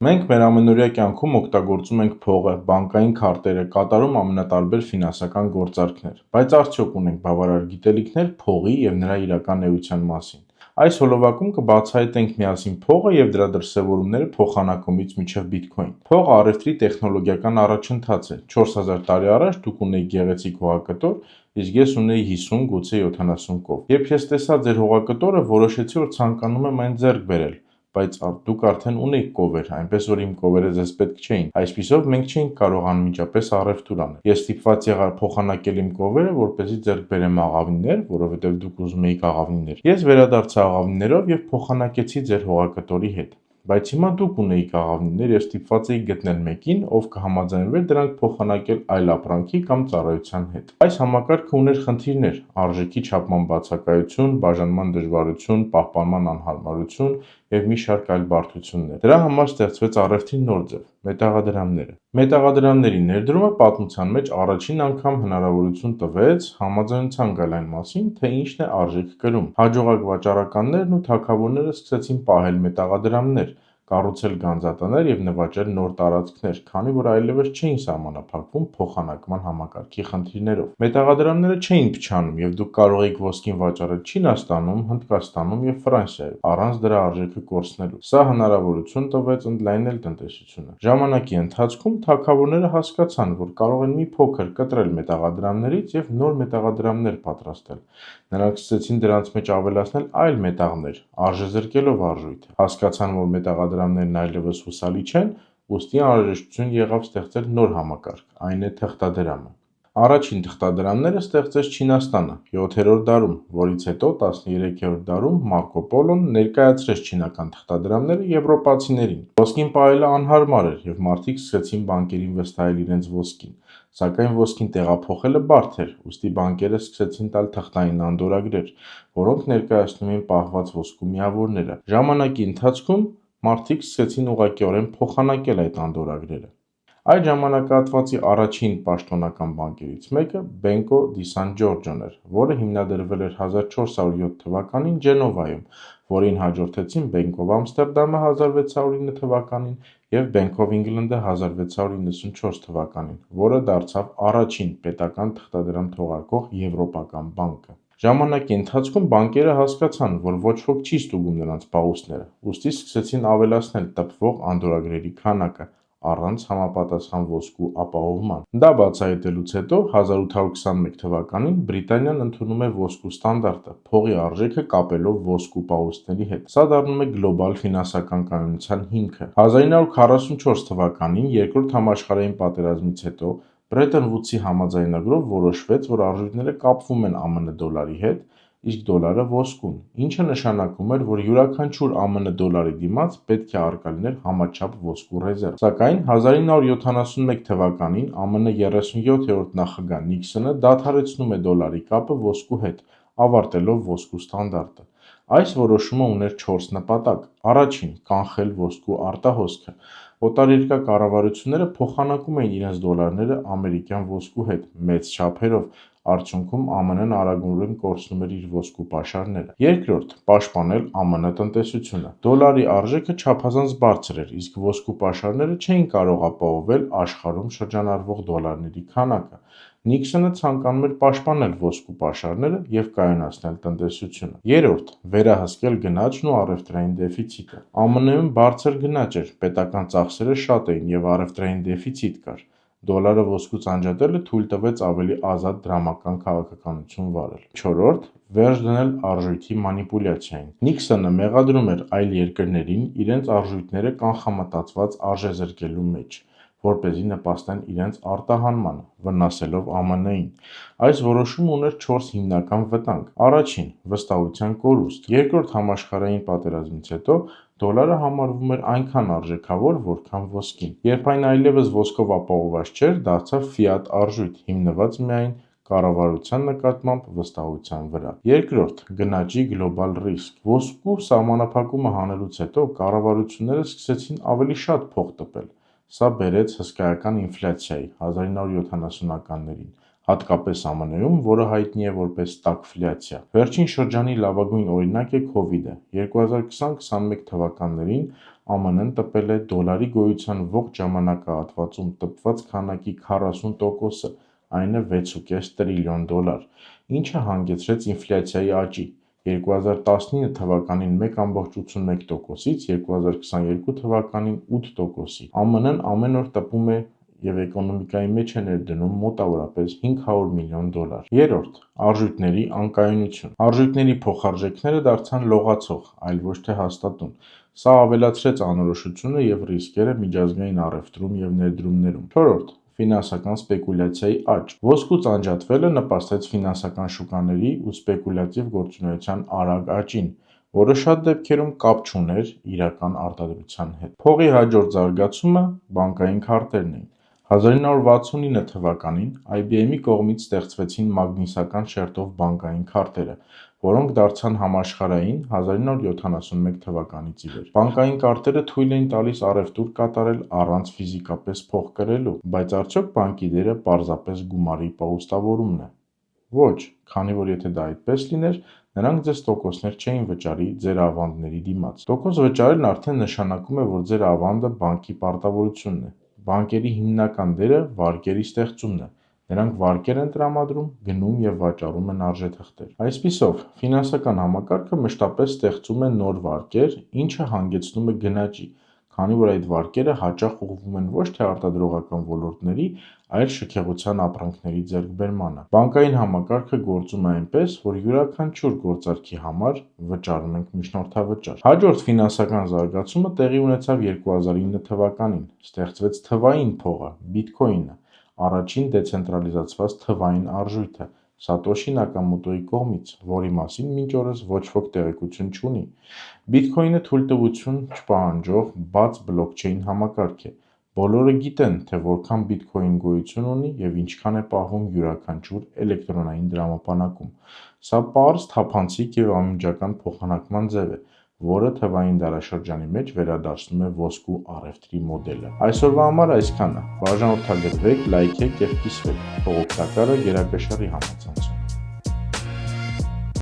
Մենք մեր ամենօրյա կյանքում օգտագործում ենք փողը, բանկային քարտերը, կատարում ամենատարբեր ֆինանսական գործարքներ, բայց արդյոք ունենք բավարար գիտելիքներ փողի եւ նրա իրական էության մասին։ Այս հոլովակում կբացահայտենք միասին փողը եւ դրա դրսեւորումները փոխանակումից մինչեւ բիթքոին։ Փողը առևտրի տեխնոլոգիական առաջընթաց է։ 4000 տարի առաջ դուք ունեիք գեղեցիկ հողակտոր, իսկ ես ունեի 50, գուցե 70 կով։ Երբ ես տեսա ձեր հողակտորը, որոշեցի, որ ցանկանում եմ այն ձեռք բերել, բայց դուք արդեն ունեիք կովեր, այնպես որ իմ կովերը ձեզ պետք չէին։ Այսպիսով մենք չէինք կարող անմիջապես առևտուր անել։ Ես ստիպված եղա փոխանակել իմ կովերը, որպեսզի ձեռք բերեմ աղավնիներ, որովհետև դուք ուզում էիք աղավնիներ։ Ես վերադարձա աղավնիներով եւ փոխանակեցի ձեր հողակտորի հետ։ Բայց հիմա դուք ունեիք աղավնիներ եւ ստիպված էիք գտնել մեկին, ով կհամաձայնվեր դրանք փոխանակել այլ ապրանքի կամ ծառայության հետ։ Այս համակարգը ուներ խնդիրներ՝ արժեքի չափման բացակայություն, բաժանման դժվարություն, պահպանման անհարմարություն եւ մի շարք այլ բարդություններ։ Դրա համար ստեղծվեց առևտրի նոր ձև՝ մետաղադրամները։ Մետաղադրամների ներդրումը պատմության մեջ առաջին անգամ հնարավորություն տվեց համաձայնության գալ այն մասին, թե ինչն է արժեք կրում։ Հաջողակ վաճառականներն ու թագավորները սկսեցին պահել մետաղադրամներ, կառուցել գանձատներ եւ նվաճել նոր տարածքներ, քանի որ այլևս չէին սահմանափակվում փոխանակման համակարգի խնդիրներով։ Մետաղադրամները չէին փչանում եւ դուք կարող էիք ոսկին վաճառել Չինաստանում, Հնդկաստանում եւ Ֆրանսիայում, առանց դրա արժեքը կորցնելու։ Սա հնարավորություն տվեց ընդլայնել տնտեսությունը։ Ժամանակի ընթացքում թագավորները հասկացան, որ կարող են մի փոքր կտրել մետաղադրամներից եւ նոր մետաղադրամներ պատրաստել։ Նրանք սկսեցին դրանց մեջ ավելացնել այլ մետաղներ, արժեզրկելով արժույթը։ Հասկացան, որ մետաղադրամներն այլևս հուսալի չեն, ուստի անհրաժեշտություն եղավ ստեղծել նոր համակարգ, այն է թղթադրամը։ Առաջին թղթադրամները ստեղծեց Չինաստանը 7-րդ դարում, որից հետո 13-րդ դարում Մարկո Պոլոն ներկայացրեց չինական թղթադրամները եվրոպացիներին։ Ոսկին պահելը անհարմար էր եւ մարդիկ սկսեցին բանկերին վստահել իրենց ոսկին, սակայն ոսկին տեղափոխելը բարդ էր, ուստի բանկերը սկսեցին տալ թղթային անդորրագրեր, որոնք ներկայացնում էին պահված ոսկու միավորները։ Ժամանակի ընթացքում մարդիկ սկսեցին ուղղակիորեն փոխանակել այդ անդորրագրերը։ Այդ ժամանակահատվածի առաջին պաշտոնական բանկերից մեկը Banco di San Giorgio-ն էր, որը հիմնադրվել էր 1407 թվականին Ջենովայում, որին հաջորդեցին Bank of Amsterdam-ը 1609 թվականին եւ Bank of England-ը 1694 թվականին, որը դարձավ առաջին պետական թղթադրամ թողարկող եվրոպական բանկը։ Ժամանակի ընթացքում բանկերը հասկացան, որ ոչ ոք չի ստուգում նրանց պահուստները, ուստի սկսեցին ավելացնել տպվող անդորրագրերի քանակը առանց համապատասխան ոսկու ապահովման։ Դա բացահայտելուց հետո 1821 թվականին Բրիտանիան ընդունում է ոսկու ստանդարտը՝ փողի արժեքը կապելով ոսկու պահուստների հետ։ Սա դառնում է գլոբալ ֆինանսական կայունության հիմքը։ 1944 թվականին Երկրորդ համաշխարհային պատերազմից հետո Բրետոն Վուդսի համաձայնագրով որոշվեց, որ արժույթները կապվում են ԱՄՆ դոլարի հետ, իսկ դոլարը ոսկուն, ինչը նշանակում էր, որ յուրաքանչյուր ԱՄՆ դոլարի դիմաց պետք է առկա լիներ համաչափ ոսկու ռեզերվ։ Սակայն 1971 թվականին ԱՄՆ 37-րդ նախագահ Նիքսոնը դադարեցնում է դոլարի կապը ոսկու հետ, ավարտելով ոսկու ստանդարտը։ Այս որոշումը ուներ 4 նպատակ։ Առաջին՝ կանխել ոսկու արտահոսքը։ Օտարերկրյա կառավարությունները փոխանակում էին իրենց դոլարները ամերիկյան ոսկու հետ մեծ չափերով, արդյունքում ԱՄՆ-ն արագորեն կորցնում էր իր ոսկու պաշարները։ Երկրորդ՝ պաշտպանել ԱՄՆ տնտեսությունը։ Դոլարի արժեքը չափազանց բարձր էր, իսկ ոսկու պաշարները չէին կարող ապահովել աշխարհում շրջանառվող դոլարների քանակը։ Նիքսոնը ցանկանում էր պաշտպանել ոսկու պաշարները եւ կայունացնել տնտեսությունը։ Երրորդ՝ վերահսկել գնաճն ու առևտրային դեֆիցիտը։ ԱՄՆ-ում բարձր գնաճ էր, պետական ծախսերը շատ էին եւ առևտրային դեֆիցիտ կար։ Դոլարը ոսկուց անջատելը թույլ տվեց ավելի ազատ դրամական քաղաքականություն վարել։ Չորրորդ՝ վերջ դնել արժույթի մանիպուլյացիային։ Նիքսոնը մեղադրում էր այլ երկրներին իրենց արժույթները կանխամտածված արժեզրկելու մեջ, որպեսզի նպաստեն իրենց արտահանմանը, վնասելով ԱՄՆ-ին։ Այս որոշումը ուներ 4 հիմնական վտանգ։ Առաջին՝ վստահության կորուստ։ Երկրորդ համաշխարհային պատերազմից հետո դոլարը համարվում էր այնքան արժեքավոր, որքան ոսկին։ Երբ այն այլևս ոսկով ապահովված չէր, դարձավ ֆիատ արժույթ, հիմնված միայն կառավարության նկատմամբ վստահության վրա։ Երկրորդ՝ գնաճի գլոբալ ռիսկ։ Ոսկու սահմանափակումը հանելուց հետո կառավարությունները սկսեցին ավելի շատ փող տպել։ Սա բերեց հսկայական ինֆլյացիայի 1970-ականներին, հատկապես ԱՄՆ-ում, որը հայտնի է որպես ստագֆլյացիա։ Վերջին շրջանի լավագույն օրինակ է Քովիդը։ 2020-21 թվականներին ԱՄՆ-ն տպել է դոլարի գոյության ողջ ժամանակահատվածում տպված քանակի 40%-ը, այն է 6.5 տրիլիոն դոլար, ինչը հանգեցրեց ինֆլյացիայի աճի 2019 թվականին 1.81%-ից 2022 թվականին 8%-ի։ ԱՄՆ-ն ամեն օր տպում է և էկոնոմիկայի մեջ է ներդնում մոտավորապես 500 միլիոն դոլար։ Երրորդ՝ արժույթների անկայունություն։ Արժույթների փոխարժեքները դարձան լողացող, այլ ոչ թե հաստատուն։ Սա ավելացրեց անորոշությունը և ռիսկերը միջազգային առևտրում և ներդրումներում։ Չորրորդ՝ ֆինանսական սպեկուլյացիայի աճ։ Ոսկուց անջատվելը նպաստեց ֆինանսական շուկաների ու սպեկուլյատիվ գործունեության արագ աճին, որը շատ դեպքերում կապ չուներ իրական արտադրության հետ։ Փողի հաջորդ զարգացումը բանկային քարտերն էին։ 1969 թվականին IBM-ի կողմից ստեղծվեցին մագնիսական շերտով բանկային քարտերը, որոնք դարձան համաշխարհային 1971 թվականից ի վեր։ Բանկային կարտերը թույլ էին տալիս առևտուր կատարել առանց ֆիզիկապես փող կրելու, բայց արդյոք բանկի դերը պարզապես գումարի պահուստավորումն է։ Ոչ, քանի որ եթե դա այդպես լիներ, նրանք ձեզ տոկոսներ չէին վճարի ձեր ավանդների դիմաց։ Տոկոս վճարելն արդեն նշանակում է, որ ձեր ավանդը բանկի պարտավորությունն է։ Բանկերի հիմնական դերը վարկերի ստեղծումն է։ Նրանք վարկեր են տրամադրում, գնում և վաճառում են արժեթղթեր։ Այսպիսով, ֆինանսական համակարգը մշտապես ստեղծում է նոր վարկեր, ինչը հանգեցնում է գնաճի, քանի որ այդ վարկերը հաճախ ուղղվում են ոչ թե արտադրողական ոլորտների, այլ շքեղության ապրանքների ձեռքբերմանը։ Բանկային համակարգը գործում է այնպես, որ յուրաքանչյուր գործարքի համար վճարում ենք միջնորդավճար։ Հաջորդ ֆինանսական զարգացումը տեղի ունեցավ 2009 թվականին։ Ստեղծվեց թվային փողը՝ բիթքոինը, առաջին դեցենտրալիզացված թվային արժույթը Սատոշի Նակամոտոյի կողմից, որի մասին մինչ օրս ոչ ոք տեղեկություն չունի։ Բիթքոինը թույլտվություն չպահանջող բաց բլոքչեյն համակարգ է։ Բոլորը գիտեն, թե որքան բիթքոին գոյություն ունի և ինչքան է պահվում յուրաքանչյուր էլեկտրոնային դրամապանակում։ Սա պարզ, թափանցիկ և անմիջական փոխանակման ձև է, որը թվային դարաշրջանի մեջ վերադարձնում է ոսկու առևտրի մոդելը։ Այսօրվա համար այսքանը։ Բաժանորդագրվեք, լայքեք և կիսվեք։ Թող օգտակարը գերակշռի համաձայն։